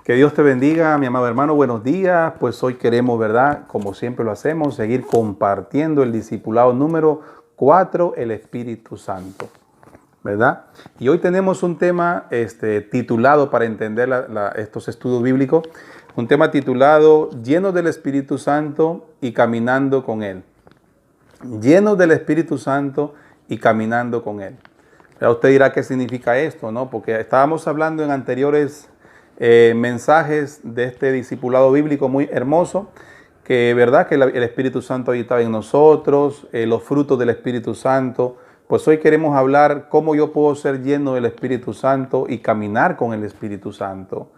Que Dios te bendiga, mi amado hermano. Buenos días. Pues hoy queremos, ¿verdad? Como siempre lo hacemos, seguir compartiendo el discipulado número 4, el Espíritu Santo, ¿verdad? Y hoy tenemos un tema titulado, para entender estos estudios bíblicos, un tema titulado Llenos del Espíritu Santo y caminando con Él. Llenos del Espíritu Santo y caminando con Él. Pero usted dirá qué significa esto, ¿no? Porque estábamos hablando en anteriores mensajes de este discipulado bíblico muy hermoso, que verdad que el Espíritu Santo habitaba en nosotros, los frutos del Espíritu Santo. Pues hoy queremos hablar cómo yo puedo ser lleno del Espíritu Santo y caminar con el Espíritu Santo,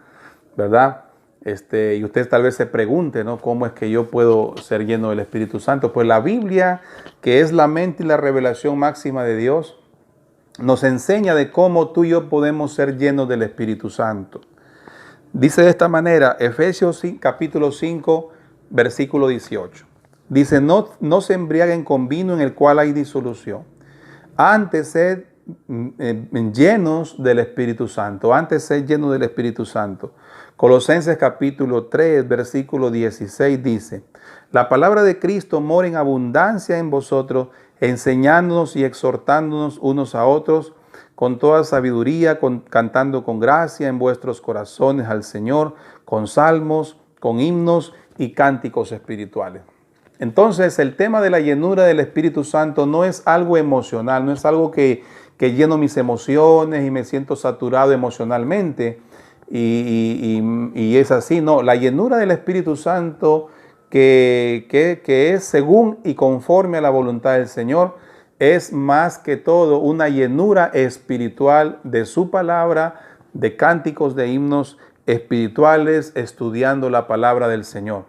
¿verdad? Y usted tal vez se pregunte, ¿no? ¿Cómo es que yo puedo ser lleno del Espíritu Santo? Pues la Biblia, que es la mente y la revelación máxima de Dios, nos enseña de cómo tú y yo podemos ser llenos del Espíritu Santo. Dice de esta manera, Efesios capítulo 5, versículo 18. Dice, no se embriaguen con vino en el cual hay disolución. Antes sed llenos del Espíritu Santo. Antes sed llenos del Espíritu Santo. Colosenses capítulo 3, versículo 16 dice, la palabra de Cristo mora en abundancia en vosotros, enseñándonos y exhortándonos unos a otros, con toda sabiduría, cantando con gracia en vuestros corazones al Señor, con salmos, con himnos y cánticos espirituales. Entonces, el tema de la llenura del Espíritu Santo no es algo emocional, no es algo que lleno mis emociones y me siento saturado emocionalmente y es así. No, la llenura del Espíritu Santo que es según y conforme a la voluntad del Señor, es más que todo una llenura espiritual de su palabra, de cánticos, de himnos espirituales, estudiando la palabra del Señor,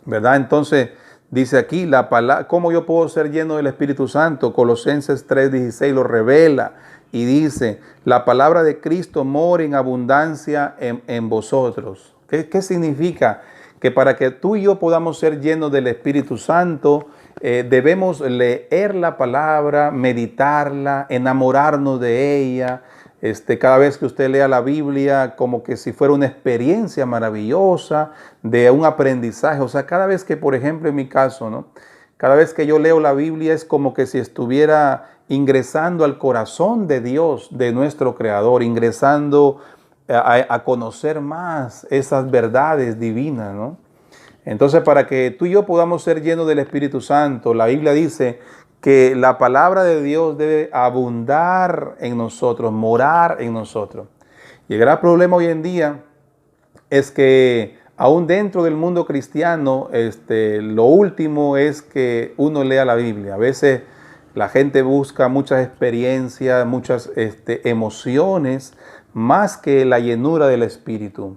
¿verdad? Entonces, dice aquí, ¿cómo yo puedo ser lleno del Espíritu Santo? Colosenses 3:16 lo revela y dice, la palabra de Cristo mora en abundancia en vosotros. ¿Qué significa? Que para que tú y yo podamos ser llenos del Espíritu Santo, debemos leer la palabra, meditarla, enamorarnos de ella. Cada vez que usted lea la Biblia, como que si fuera una experiencia maravillosa, de un aprendizaje. O sea, cada vez que, por ejemplo, en mi caso, ¿no? Cada vez que yo leo la Biblia es como que si estuviera ingresando al corazón de Dios, de nuestro Creador, ingresando a conocer más esas verdades divinas, ¿no? Entonces, para que tú y yo podamos ser llenos del Espíritu Santo, la Biblia dice que la palabra de Dios debe abundar en nosotros, morar en nosotros. Y el gran problema hoy en día es que aún dentro del mundo cristiano, lo último es que uno lea la Biblia. A veces la gente busca muchas experiencias, muchas emociones, más que la llenura del Espíritu.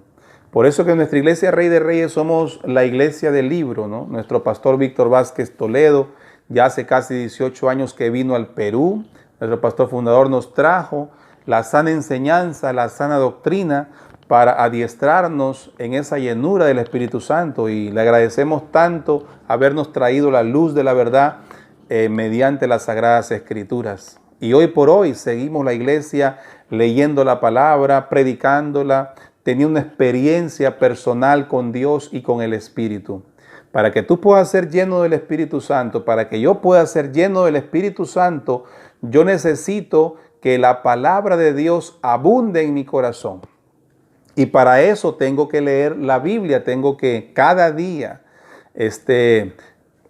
Por eso que en nuestra iglesia Rey de Reyes somos la iglesia del libro, ¿no? Nuestro pastor Víctor Vázquez Toledo, ya hace casi 18 años que vino al Perú. Nuestro pastor fundador nos trajo la sana enseñanza, la sana doctrina, para adiestrarnos en esa llenura del Espíritu Santo. Y le agradecemos tanto habernos traído la luz de la verdad mediante las Sagradas Escrituras. Y hoy por hoy seguimos la iglesia leyendo la palabra, predicándola, teniendo una experiencia personal con Dios y con el Espíritu. Para que tú puedas ser lleno del Espíritu Santo, para que yo pueda ser lleno del Espíritu Santo, yo necesito que la palabra de Dios abunde en mi corazón. Y para eso tengo que leer la Biblia, tengo que cada día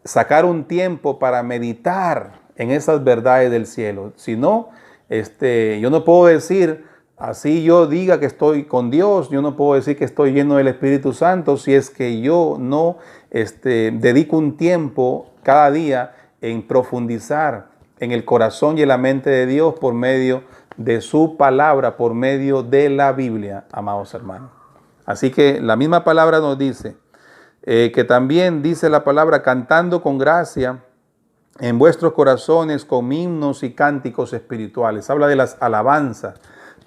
sacar un tiempo para meditar en esas verdades del cielo. Si no, yo no puedo decir, así yo diga que estoy con Dios, yo no puedo decir que estoy lleno del Espíritu Santo si es que yo no dedico un tiempo cada día en profundizar en el corazón y en la mente de Dios por medio de su palabra, por medio de la Biblia, amados hermanos. Así que la misma palabra nos dice, que también dice la palabra, cantando con gracia en vuestros corazones con himnos y cánticos espirituales. Habla de las alabanzas.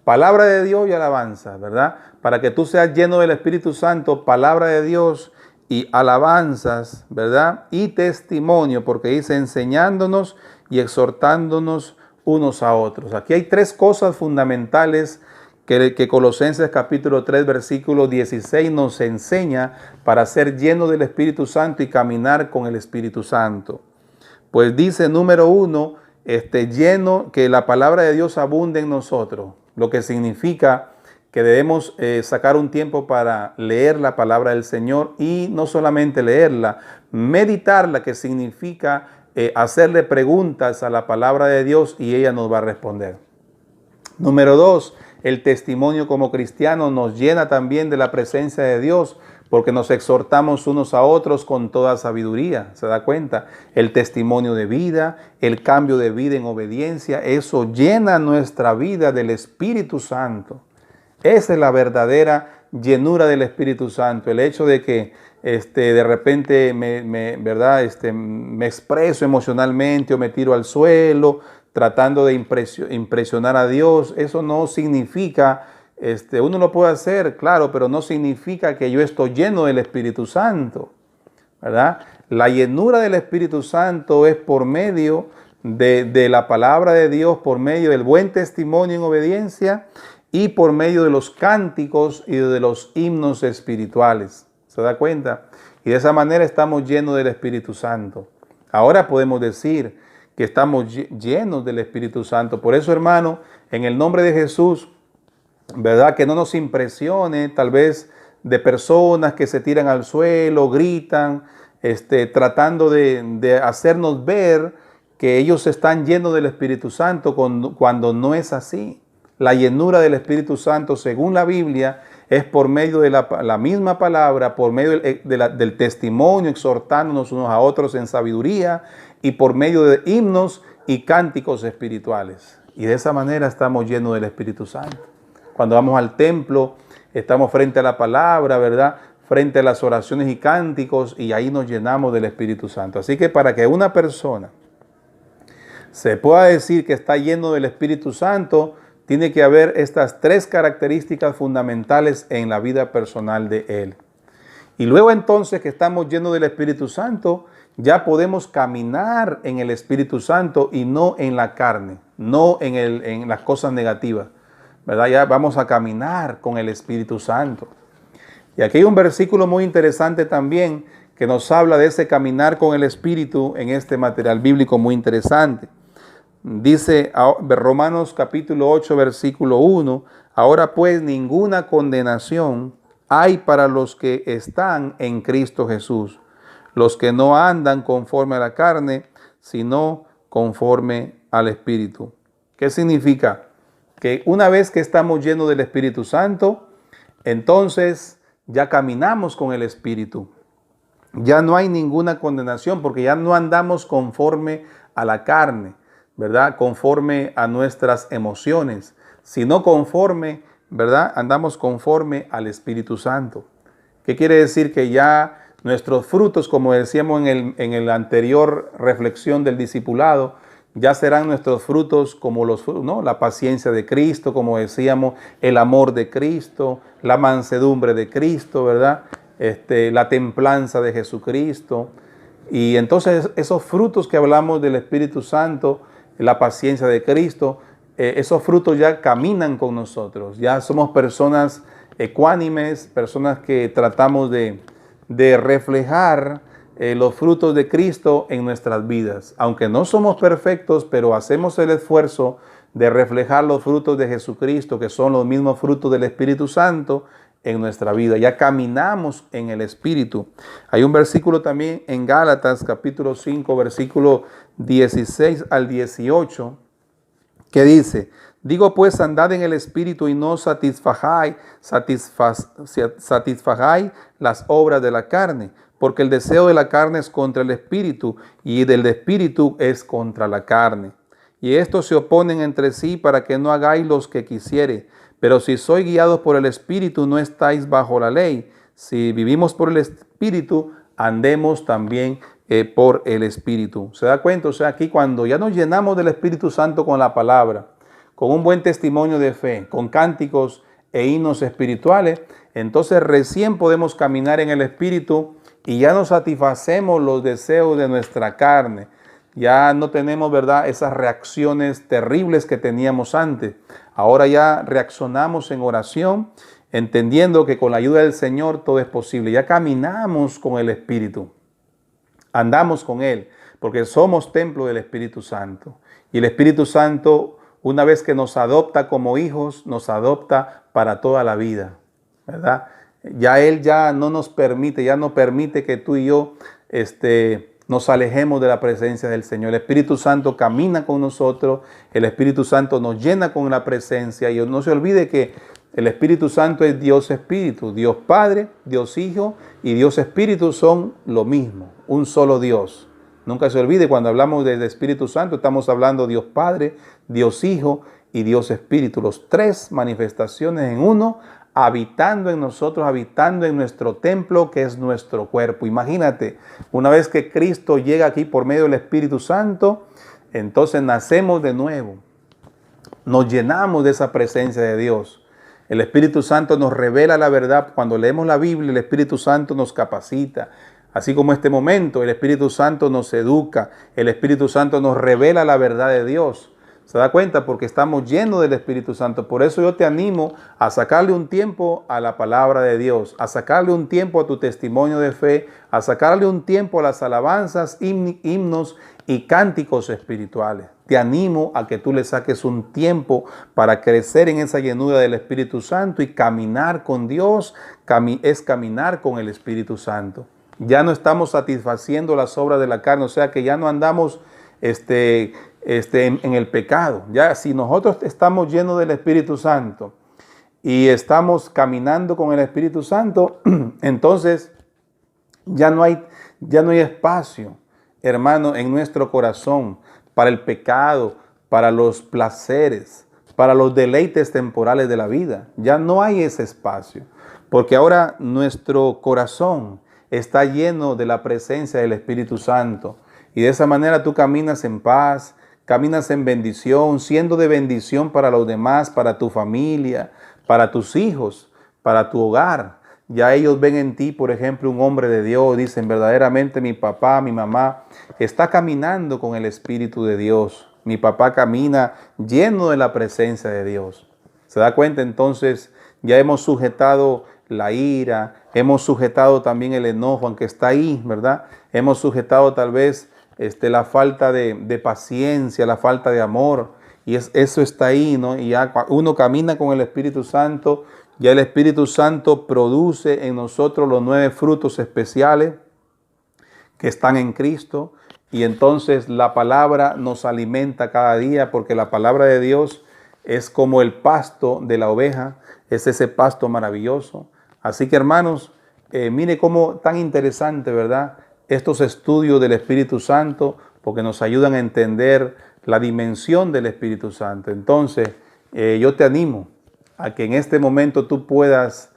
Palabra de Dios y alabanza, ¿verdad? Para que tú seas lleno del Espíritu Santo, palabra de Dios y alabanzas, ¿verdad? Y testimonio, porque dice enseñándonos y exhortándonos unos a otros. Aquí hay tres cosas fundamentales que Colosenses capítulo 3 versículo 16 nos enseña para ser llenos del Espíritu Santo y caminar con el Espíritu Santo. Pues dice, número 1, lleno, que la palabra de Dios abunde en nosotros, lo que significa que debemos sacar un tiempo para leer la palabra del Señor y no solamente leerla, meditarla, que significa hacerle preguntas a la palabra de Dios y ella nos va a responder. Número 2, el testimonio como cristiano nos llena también de la presencia de Dios, porque nos exhortamos unos a otros con toda sabiduría. ¿Se da cuenta? El testimonio de vida, el cambio de vida en obediencia, eso llena nuestra vida del Espíritu Santo. Esa es la verdadera llenura del Espíritu Santo. El hecho de que de repente me expreso emocionalmente o me tiro al suelo tratando de impresionar a Dios, eso no significa, uno lo puede hacer, claro, pero no significa que yo estoy lleno del Espíritu Santo, ¿verdad? La llenura del Espíritu Santo es por medio de la palabra de Dios, por medio del buen testimonio en obediencia y por medio de los cánticos y de los himnos espirituales. ¿Se da cuenta? Y de esa manera estamos llenos del Espíritu Santo. Ahora podemos decir que estamos llenos del Espíritu Santo. Por eso, hermano, en el nombre de Jesús, ¿verdad? Que no nos impresione tal vez de personas que se tiran al suelo, gritan, tratando de hacernos ver que ellos están llenos del Espíritu Santo cuando no es así. La llenura del Espíritu Santo, según la Biblia, es por medio de la misma palabra, por medio del testimonio, exhortándonos unos a otros en sabiduría y por medio de himnos y cánticos espirituales. Y de esa manera estamos llenos del Espíritu Santo. Cuando vamos al templo, estamos frente a la palabra, ¿verdad? Frente a las oraciones y cánticos, y ahí nos llenamos del Espíritu Santo. Así que para que una persona se pueda decir que está lleno del Espíritu Santo, tiene que haber estas 3 características fundamentales en la vida personal de él. Y luego entonces que estamos llenos del Espíritu Santo, ya podemos caminar en el Espíritu Santo y no en la carne, no en las cosas negativas, ¿verdad? Ya vamos a caminar con el Espíritu Santo. Y aquí hay un versículo muy interesante también que nos habla de ese caminar con el Espíritu en este material bíblico muy interesante. Dice Romanos capítulo 8, versículo 1, ahora pues ninguna condenación hay para los que están en Cristo Jesús, los que no andan conforme a la carne, sino conforme al Espíritu. ¿Qué significa? Que una vez que estamos llenos del Espíritu Santo, entonces ya caminamos con el Espíritu. Ya no hay ninguna condenación porque ya no andamos conforme a la carne, ¿verdad? Conforme a nuestras emociones, sino conforme, ¿verdad? Andamos conforme al Espíritu Santo. ¿Qué quiere decir? Que ya nuestros frutos, como decíamos en la anterior reflexión del discipulado, ya serán nuestros frutos como ¿no? La paciencia de Cristo, como decíamos, el amor de Cristo, la mansedumbre de Cristo, ¿verdad? La templanza de Jesucristo. Y entonces esos frutos que hablamos del Espíritu Santo, la paciencia de Cristo, esos frutos ya caminan con nosotros. Ya somos personas ecuánimes, personas que tratamos de reflejar los frutos de Cristo en nuestras vidas. Aunque no somos perfectos, pero hacemos el esfuerzo de reflejar los frutos de Jesucristo, que son los mismos frutos del Espíritu Santo en nuestra vida. Ya caminamos en el Espíritu. Hay un versículo también en Gálatas capítulo 5, versículo 16 al 18, que dice, digo pues, andad en el Espíritu y no satisfagáis las obras de la carne, porque el deseo de la carne es contra el Espíritu y del Espíritu es contra la carne. Y estos se oponen entre sí para que no hagáis los que quisiere. Pero si sois guiados por el Espíritu, no estáis bajo la ley. Si vivimos por el Espíritu, andemos también por el Espíritu. ¿Se da cuenta? O sea, aquí cuando ya nos llenamos del Espíritu Santo con la palabra, con un buen testimonio de fe, con cánticos e himnos espirituales, entonces recién podemos caminar en el Espíritu y ya no satisfacemos los deseos de nuestra carne. Ya no tenemos, ¿verdad?, esas reacciones terribles que teníamos antes. Ahora ya reaccionamos en oración, entendiendo que con la ayuda del Señor todo es posible. Ya caminamos con el Espíritu, andamos con Él, porque somos templo del Espíritu Santo. Y el Espíritu Santo, una vez que nos adopta como hijos, nos adopta para toda la vida, ¿verdad? Ya Él ya no nos permite, ya no permite que tú y yo nos alejemos de la presencia del Señor. El Espíritu Santo camina con nosotros, el Espíritu Santo nos llena con la presencia. Y no se olvide que el Espíritu Santo es Dios Espíritu. Dios Padre, Dios Hijo y Dios Espíritu son lo mismo, un solo Dios. Nunca se olvide, cuando hablamos del Espíritu Santo, estamos hablando de Dios Padre, Dios Hijo y Dios Espíritu. Los tres manifestaciones en uno, habitando en nosotros, habitando en nuestro templo, que es nuestro cuerpo. Imagínate, una vez que Cristo llega aquí por medio del Espíritu Santo, entonces nacemos de nuevo. Nos llenamos de esa presencia de Dios. El Espíritu Santo nos revela la verdad. Cuando leemos la Biblia, el Espíritu Santo nos capacita. Así como este momento, el Espíritu Santo nos educa, el Espíritu Santo nos revela la verdad de Dios. ¿Se da cuenta? Porque estamos llenos del Espíritu Santo. Por eso yo te animo a sacarle un tiempo a la palabra de Dios, a sacarle un tiempo a tu testimonio de fe, a sacarle un tiempo a las alabanzas, himnos y cánticos espirituales. Te animo a que tú le saques un tiempo para crecer en esa llenura del Espíritu Santo y caminar con Dios, es caminar con el Espíritu Santo. Ya no estamos satisfaciendo las obras de la carne, o sea que ya no andamos en el pecado. Ya si nosotros estamos llenos del Espíritu Santo y estamos caminando con el Espíritu Santo, entonces ya no hay espacio, hermano, en nuestro corazón para el pecado, para los placeres, para los deleites temporales de la vida. Ya no hay ese espacio, porque ahora nuestro corazón está lleno de la presencia del Espíritu Santo. Y de esa manera tú caminas en paz, caminas en bendición, siendo de bendición para los demás, para tu familia, para tus hijos, para tu hogar. Ya ellos ven en ti, por ejemplo, un hombre de Dios. Dicen, verdaderamente mi papá, mi mamá está caminando con el Espíritu de Dios. Mi papá camina lleno de la presencia de Dios. ¿Se da cuenta? Entonces ya hemos sujetado la ira, hemos sujetado también el enojo, aunque está ahí, ¿verdad? Hemos sujetado tal vez la falta de paciencia, la falta de amor, y eso está ahí, ¿no? Y ya uno camina con el Espíritu Santo, ya el Espíritu Santo produce en nosotros los 9 frutos especiales que están en Cristo, y entonces la palabra nos alimenta cada día, porque la palabra de Dios es como el pasto de la oveja, es ese pasto maravilloso. Así que, hermanos, mire cómo tan interesante, ¿verdad?, estos estudios del Espíritu Santo, porque nos ayudan a entender la dimensión del Espíritu Santo. Entonces, yo te animo a que en este momento tú puedas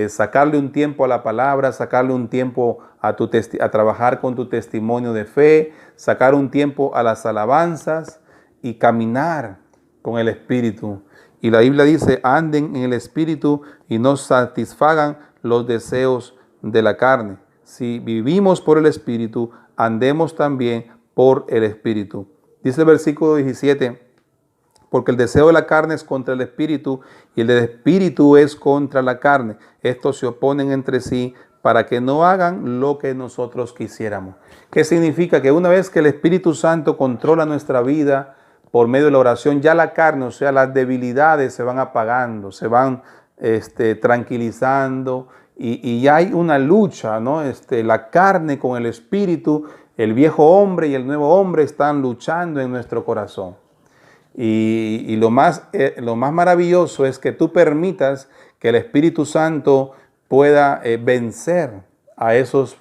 sacarle un tiempo a la palabra, sacarle un tiempo a trabajar con tu testimonio de fe, sacar un tiempo a las alabanzas y caminar con el Espíritu. Y la Biblia dice, anden en el Espíritu y no satisfagan los deseos de la carne. Si vivimos por el Espíritu, andemos también por el Espíritu. Dice el versículo 17, porque el deseo de la carne es contra el Espíritu y el del Espíritu es contra la carne. Estos se oponen entre sí para que no hagan lo que nosotros quisiéramos. ¿Qué significa? Que una vez que el Espíritu Santo controla nuestra vida por medio de la oración, ya la carne, o sea, las debilidades se van apagando, se van tranquilizando y ya hay una lucha, ¿no? La carne con el Espíritu, el viejo hombre y el nuevo hombre están luchando en nuestro corazón. Y lo más maravilloso es que tú permitas que el Espíritu Santo pueda vencer a esos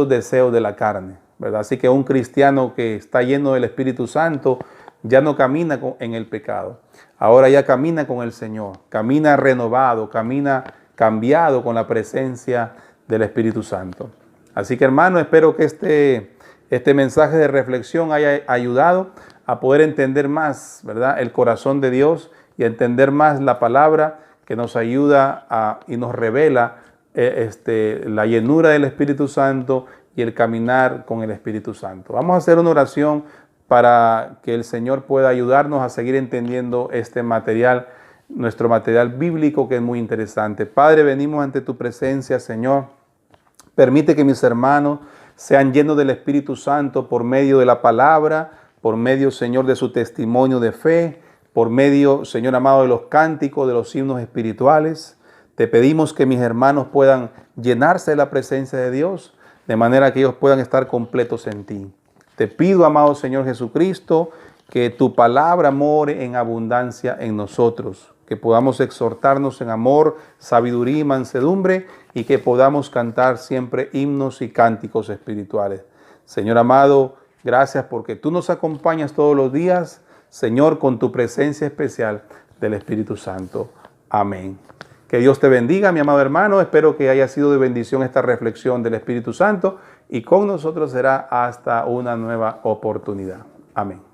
deseos de la carne, ¿verdad? Así que un cristiano que está lleno del Espíritu Santo ya no camina en el pecado. Ahora ya camina con el Señor, camina renovado, camina cambiado con la presencia del Espíritu Santo. Así que, hermano, espero que este mensaje de reflexión haya ayudado a poder entender más, ¿verdad?, el corazón de Dios y a entender más la palabra que nos ayuda y nos revela la llenura del Espíritu Santo y el caminar con el Espíritu Santo. Vamos a hacer una oración para que el Señor pueda ayudarnos a seguir entendiendo este material, nuestro material bíblico, que es muy interesante. Padre, venimos ante tu presencia, Señor. Permite que mis hermanos sean llenos del Espíritu Santo por medio de la palabra, por medio, Señor, de su testimonio de fe, por medio, Señor amado, de los cánticos, de los himnos espirituales. Te pedimos que mis hermanos puedan llenarse de la presencia de Dios, de manera que ellos puedan estar completos en ti. Te pido, amado Señor Jesucristo, que tu palabra more en abundancia en nosotros, que podamos exhortarnos en amor, sabiduría y mansedumbre, y que podamos cantar siempre himnos y cánticos espirituales. Señor amado, gracias porque tú nos acompañas todos los días, Señor, con tu presencia especial del Espíritu Santo. Amén. Que Dios te bendiga, mi amado hermano. Espero que haya sido de bendición esta reflexión del Espíritu Santo, y con nosotros será hasta una nueva oportunidad. Amén.